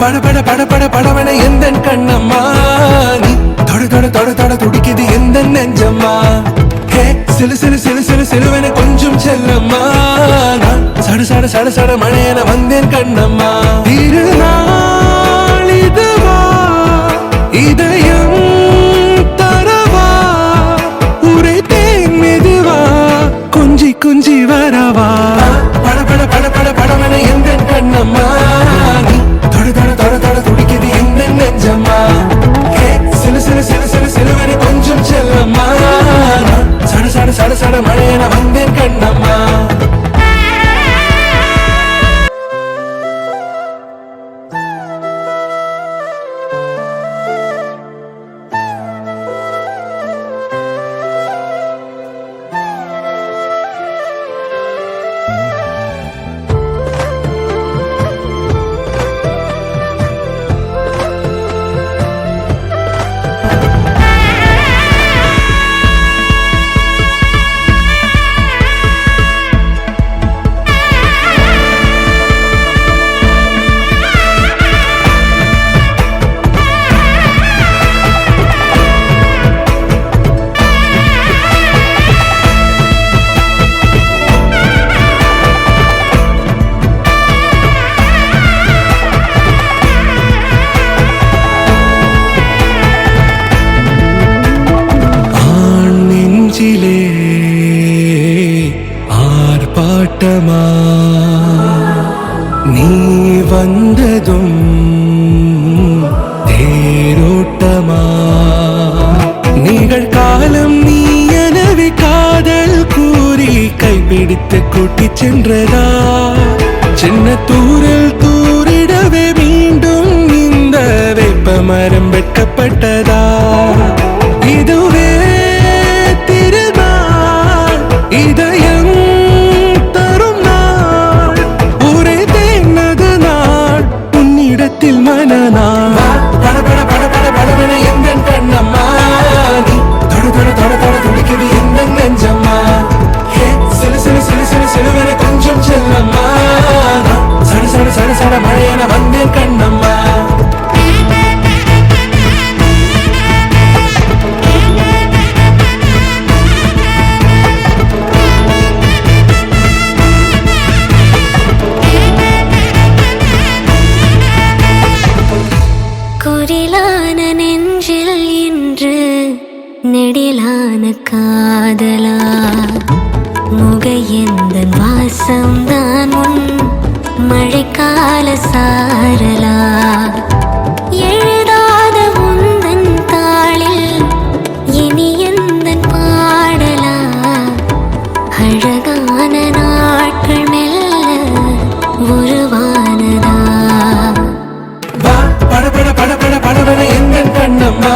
பட பட பட பட படவன எந்த கண்ணம்மா நீ தொட தொட தொட தொட துடிக்குது எந்த நெஞ்சம்மா ஹே சிலு சிலு சிலு சிலு சிலுவன கொஞ்சம் செல்லம்மா நான் சட சட சட சட மழையன வந்தேன் கண்ணம்மா திருநாள் இதுவா இதயம் தரவா உரைத்தேன் மெதுவா கொஞ்சி கொஞ்சி வரவா பட பட பட பட படவன எந்த கண்ணம்மா நீ தொட தொட தொட தொட துடிக்குது எந்த நெஞ்சம்மா ஹே சிலு சிலு சிலு சிலு சிலுவன கொஞ்சம் செல்லம்மா சட சட சட சட மழையன வந்தேன் கண்ணம்மா ஆர்ப்பாட்டமா நீ வந்ததும் தேரோட்டமா நிகழ்காலம் நீ எனவே காதல் கூறி கைப்பிடித்து கூட்டிச் சென்றதா சின்ன தூரல் தூரிடவே மீண்டும் இந்த வேப்ப மரம் வெட்கப்பட்டதா இதுவே இதயம் தரும் நாள் ஒரே தேனது நாள் உன்னிடத்தில் மனநாள் பட பட பட பட படவன எந்த கண்ணம்மா நீ தொட தொட தொட தொட துடிக்குது எந்த நெஞ்சம்மா ஹே சிலு சிலு சிலு சிலு சிலுவன கொஞ்சம் செல்லம்மா சட சட சட சட மழையன வந்தேன் கண்ணம்மா குரிலான நெஞ்சில் இன்று நெடிலான காதலா முக எந்த வாசம்தான் உன் மழைக்கால சாரலா எழுதாத உந்தன் தாளில் இனி எந்த பாடலா அழகான நாட்கள் மெல்ல உருவானதா பட பட பட பட படவன எந்த கண்ணம்மா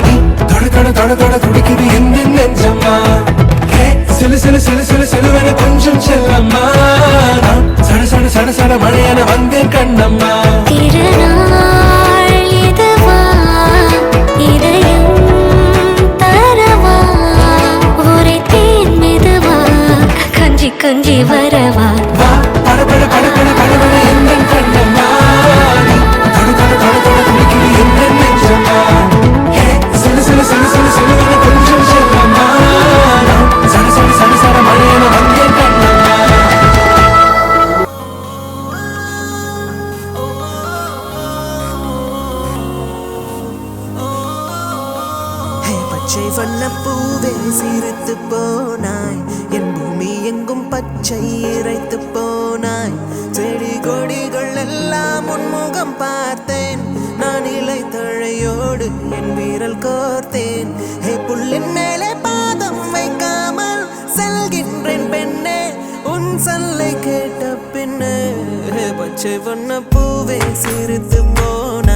நீ தொட தொட தொட தொட துடிக்குது எந்த நெஞ்சம்மா ஹே சிலு சிலு சிலு சிலு சிலுவன கொஞ்சம் செல்லம்மா சட சட சட சட மழையன வந்தேன் கண்ணம்மா திருநாள் இதுவா இதயம் தரவா உரைத்தேன் மெதுவா கஞ்சி கஞ்சி வரவா பட பட பட பட படவன எந்த கண்ணம்மா தொட தொட தொட தொட துடிக்குது எந்த நெஞ்சம்மா ஹே சிலு சிலு சிலு சிலு சிலுவன கொஞ்சம் செல்லம்மா சட சட சட சட மழையன வந்தேன் கண்ணம்மா பச்சை வண்ண பூவே சிரித்து போனாய் என் பூமி எங்கும் பச்சை இறைத்து போனாய் செடி கொடிகள் எல்லாம் உன்முகம் பார்த்தேன் நான் இலை தழையோடு என் வீரல் கோர்த்தேன் ஹே புல்லின் மேலே பாதம் வைக்காமல் செல்கின்றேன் பெண்ணே உன் சொல்லை கேட்ட பின்னே பச்சை வண்ண பூவே சிரித்து போனாய்